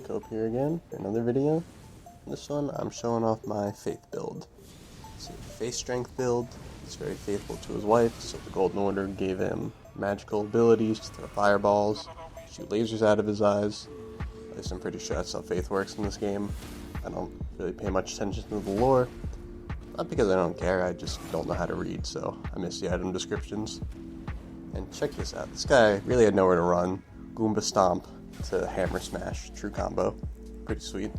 Untitled here again for another video. In this one, I'm showing off my faith build. It's a faith strength build. He's very faithful to his wife, so the Golden Order gave him magical abilities to throw fireballs, shoot lasers out of his eyes. At least I'm pretty sure that's how faith works in this game. I don't really pay much attention to the lore. Not because I don't care, I just don't know how to read, so I miss the item descriptions. And check this out, this guy really had nowhere to run. Goomba Stomp to Hammer Smash, true combo. Pretty sweet.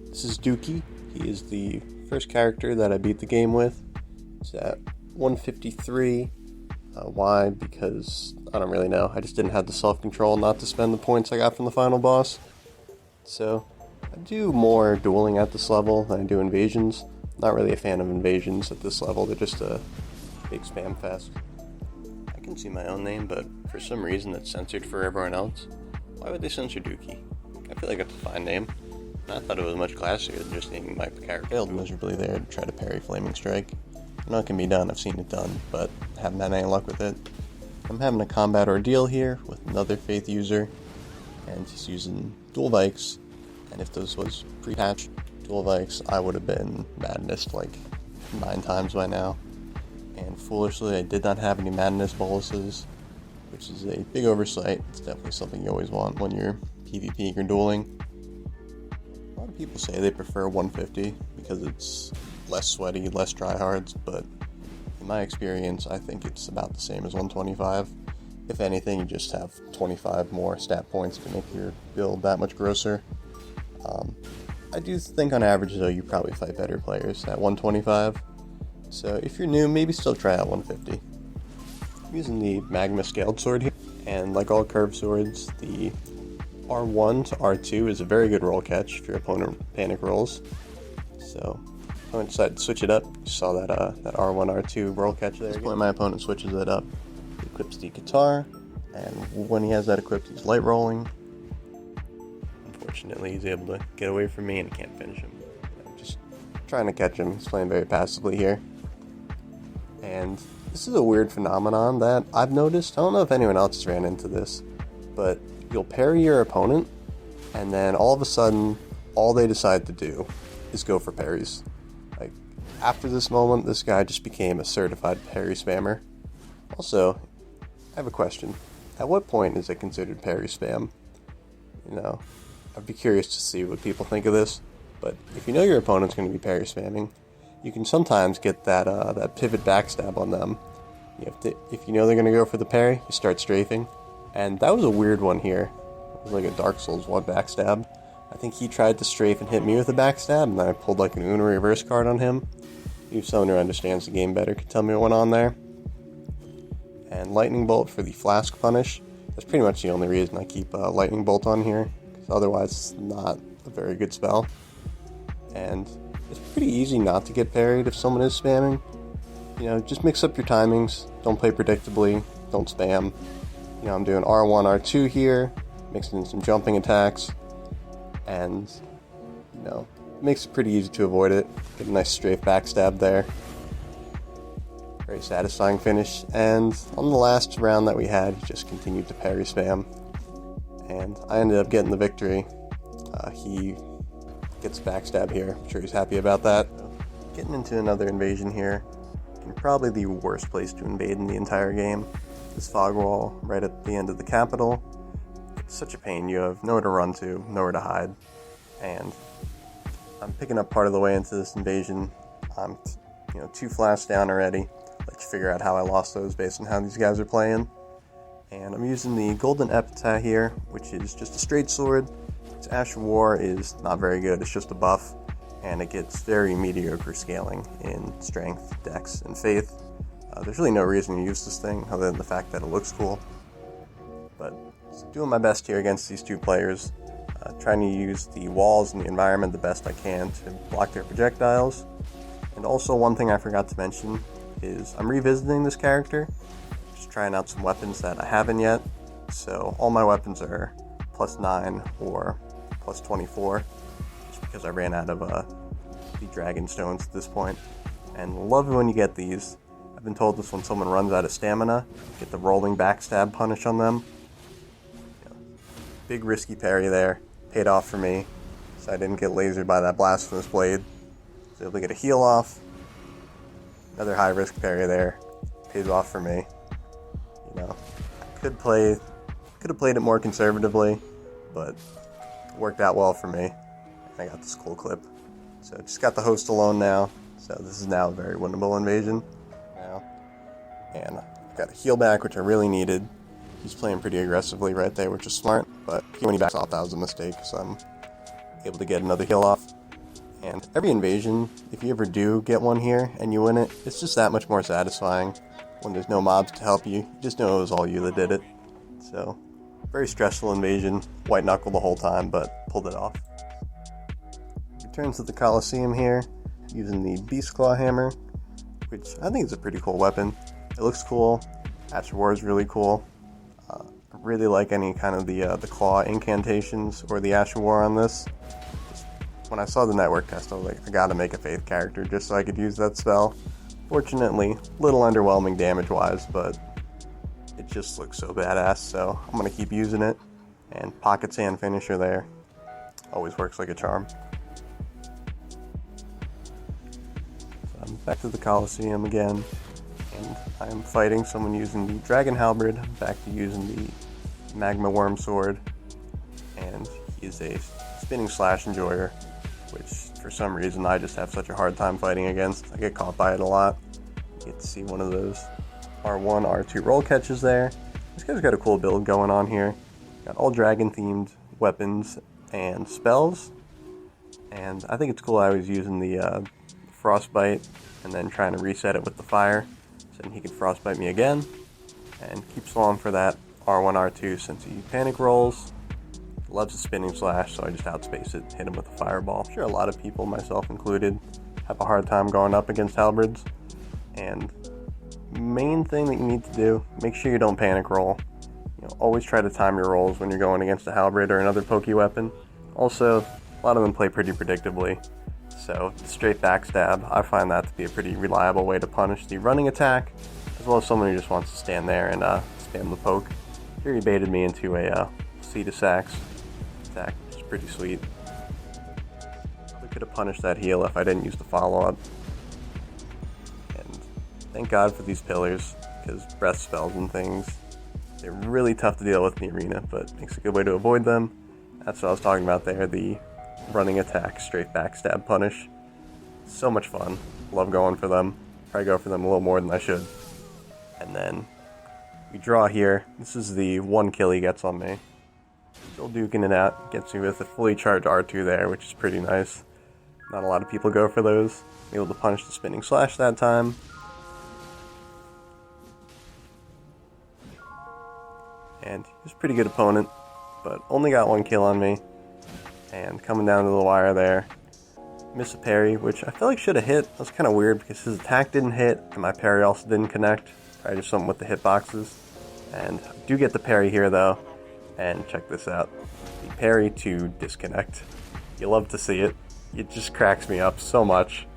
This is Dookie. He is the first character that I beat the game with. It's at 153. Why? Because I don't really know. I just didn't have the self-control not to spend the points I got from the final boss. So, I do more dueling at this level than I do invasions. Not really a fan of invasions at this level, they're just a big spam fest. I can see my own name, but for some reason it's censored for everyone else. Why would they censor Dookie? I feel like it's a fine name. I thought it was much classier than just naming my character. Failed miserably there to try to parry Flaming Strike. I know it can be done, I've seen it done, but I haven't had any luck with it. I'm having a combat ordeal here with another Faith user, and he's using dual Vikes, and if this was pre-patched dual Vikes, I would have been Madness like 9 times by now. And foolishly, I did not have any Madness boluses, which is a big oversight. It's definitely something you always want when you're PvPing or dueling. A lot of people say they prefer 150 because it's less sweaty, less tryhards, but in my experience, I think it's about the same as 125. If anything, you just have 25 more stat points to make your build that much grosser. I do think on average, though, you probably fight better players at 125. So if you're new, maybe still try out 150. I'm using the Magma Scaled Sword here, and like all curved swords, the R1 to R2 is a very good roll catch if your opponent panic rolls. So, opponent decided to switch it up. You saw that that R1, R2 roll catch there. At this point, my opponent switches it up. He equips the guitar, and when he has that equipped, he's light rolling. Unfortunately, he's able to get away from me and I can't finish him. I'm just trying to catch him. He's playing very passively here. And this is a weird phenomenon that I've noticed. I don't know if anyone else has ran into this, but you'll parry your opponent, and then all of a sudden, all they decide to do is go for parries. Like, after this moment, this guy just became a certified parry spammer. Also, I have a question. At what point is it considered parry spam? You know, I'd be curious to see what people think of this, but if you know your opponent's going to be parry spamming, you can sometimes get that that pivot backstab on them. If you know they're going to go for the parry, you start strafing. And that was a weird one here. It was like a Dark Souls 1 backstab. I think he tried to strafe and hit me with a backstab, and then I pulled like an Uno reverse card on him. If someone who understands the game better could tell me what went on there. And Lightning Bolt for the Flask punish. That's pretty much the only reason I keep Lightning Bolt on here, because otherwise it's not a very good spell. And it's pretty easy not to get parried if someone is spamming. You know, just mix up your timings, don't play predictably, don't spam. You know, I'm doing R1, R2 here, mixing in some jumping attacks, and, you know, it makes it pretty easy to avoid it. Get a nice strafe backstab there. Very satisfying finish, and on the last round that we had, he just continued to parry spam, and I ended up getting the victory. He gets backstab here, I'm sure he's happy about that. Getting into another invasion here, and probably the worst place to invade in the entire game. This fog wall right at the end of the capital. It's such a pain. You have nowhere to run to, nowhere to hide, and I'm picking up part of the way into this invasion. I'm 2 flasks down already. Let you figure out how I lost those based on how these guys are playing. And I'm using the Golden Epitaph here, which is just a straight sword. Its Ash of War is not very good, it's just a buff, and it gets very mediocre scaling in Strength, Dex, and Faith. There's really no reason to use this thing other than the fact that it looks cool. But doing my best here against these 2 players, trying to use the walls and the environment the best I can to block their projectiles. And also one thing I forgot to mention is I'm revisiting this character, just trying out some weapons that I haven't yet. So all my weapons are +9 or +24, just because I ran out of the Dragon Stones at this point. And love it when you get these. I've been told this when someone runs out of stamina, get the rolling backstab punish on them. Big risky parry there. paid off for me, so I didn't get lasered by that blasphemous blade. Was able to get a heal off. Another high risk parry there. Pays off for me. You know, I could have played it more conservatively, but it worked out well for me. And I got this cool clip. So just got the host alone now. So this is now a very winnable invasion now. And I got a heal back, which I really needed. He's playing pretty aggressively right there, which is smart, but when he backs off, that was a mistake, so I'm able to get another heal off. And every invasion, if you ever do get one here and you win it, it's just that much more satisfying when there's no mobs to help you. You just know it was all you that did it. So, very stressful invasion, white knuckle the whole time, but pulled it off. Returns to the Coliseum here, using the Beast Claw Hammer, which I think is a pretty cool weapon. It looks cool, Ash of War is really cool. I really like any kind of the claw incantations or the Ash of War on this. When I saw the network test, I was like, I gotta make a Faith character just so I could use that spell. Fortunately, a little underwhelming damage-wise, but it just looks so badass, so I'm gonna keep using it. And Pocket Sand Finisher there. Always works like a charm. So I'm back to the Coliseum again, and I'm fighting someone using the Dragon Halberd, back to using the Magma Worm Sword, and he's a Spinning Slash Enjoyer, which for some reason I just have such a hard time fighting against. I get caught by it a lot. You get to see one of those R1, R2 roll catches there. This guy's got a cool build going on here. Got all dragon themed weapons and spells, and I think it's cool I was using the Frostbite and then trying to reset it with the fire so then he could Frostbite me again, and keeps along for that R1, R2 since he panic rolls. Loves the Spinning Slash, so I just outspace it, hit him with a fireball. I'm sure a lot of people, myself included, have a hard time going up against halberds, and main thing that you need to do, make sure you don't panic roll. You know, always try to time your rolls when you're going against a halberd or another pokey weapon. Also, a lot of them play pretty predictably, so straight backstab, I find that to be a pretty reliable way to punish the running attack, as well as someone who just wants to stand there and spam the poke. Here he baited me into a Seed of Sax attack, which is pretty sweet. I could have punished that heal if I didn't use the follow-up. And thank God for these pillars, because breath spells and things, they're really tough to deal with in the arena, but makes a good way to avoid them. That's what I was talking about there, the running attack, straight backstab punish. So much fun. Love going for them. Probably go for them a little more than I should. And then we draw here. This is the one kill he gets on me. Still duking it out. Gets me with a fully charged R2 there, which is pretty nice. Not a lot of people go for those. Able to punish the Spinning Slash that time. And he's a pretty good opponent, but only got one kill on me. And coming down to the wire there. Miss a parry, which I feel like should have hit. That was kind of weird because his attack didn't hit, and my parry also didn't connect. Probably just something with the hitboxes. And I do get the parry here though. And check this out. The parry to disconnect. You love to see it. It just cracks me up so much.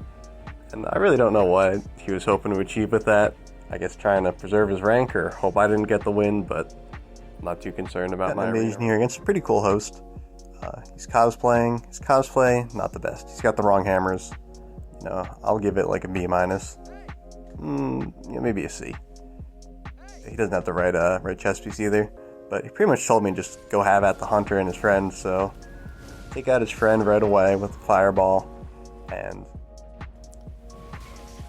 And I really don't know what he was hoping to achieve with that. I guess trying to preserve his rank or hope I didn't get the win, but I'm not too concerned about my invasion here against a pretty cool host. He's cosplaying. His cosplay, not the best. He's got the wrong hammers. You know, I'll give it like a B-. Maybe a C. He doesn't have the right chest piece either. But he pretty much told me just go have at the hunter and his friend, so take out his friend right away with the fireball, and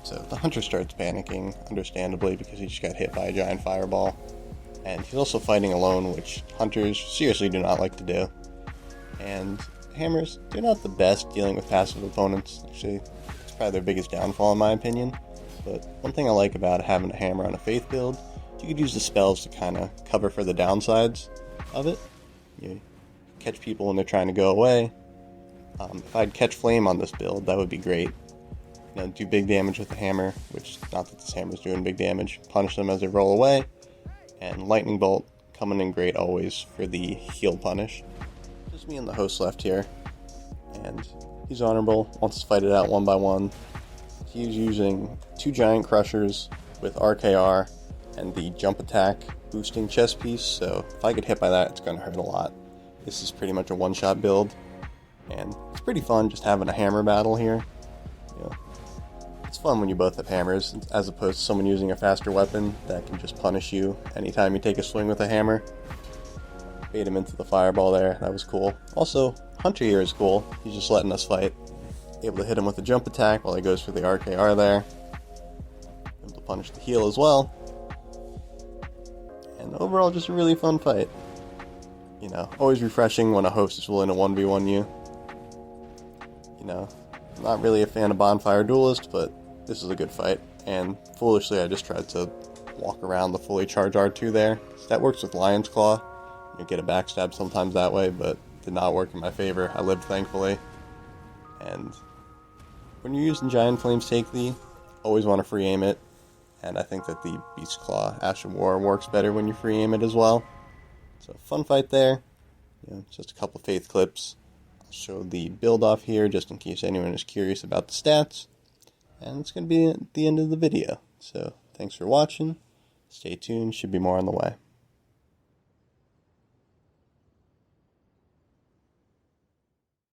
so the hunter starts panicking, understandably, because he just got hit by a giant fireball, and he's also fighting alone, which hunters seriously do not like to do. And hammers, they're not the best dealing with passive opponents. Actually, it's probably their biggest downfall in my opinion. But one thing I like about having a hammer on a Faith build, you could use the spells to kind of cover for the downsides of it. You catch people when they're trying to go away. If I'd catch flame on this build, that would be great. You know, do big damage with the hammer, which, not that this hammer's doing big damage. Punish them as they roll away. And lightning bolt coming in great always for the heal punish. Just me and the host left here. And he's honorable, wants to fight it out one by one. He's using 2 giant crushers with RKR and the jump attack boosting chest piece, so if I get hit by that, it's going to hurt a lot. This is pretty much a one-shot build, and it's pretty fun just having a hammer battle here. You know, it's fun when you both have hammers, as opposed to someone using a faster weapon that can just punish you anytime you take a swing with a hammer. Bait him into the fireball there, that was cool. Also, Hunter here is cool, he's just letting us fight. Able to hit him with a jump attack while he goes for the RKR there. Able to punish the heal as well. And overall, just a really fun fight. You know, always refreshing when a host is willing to 1v1 you. You know, I'm not really a fan of Bonfire Duelist, but this is a good fight. And foolishly, I just tried to walk around the fully charged R2 there. So that works with Lion's Claw. You get a backstab sometimes that way, but did not work in my favor. I lived, thankfully. And when you're using Giant Flame's Take Thee, always want to free aim it. And I think that the Beast Claw Ash of War works better when you free aim it as well. So fun fight there. You know, just a couple faith clips. I'll show the build off here just in case anyone is curious about the stats. And it's going to be at the end of the video. So thanks for watching. Stay tuned, should be more on the way.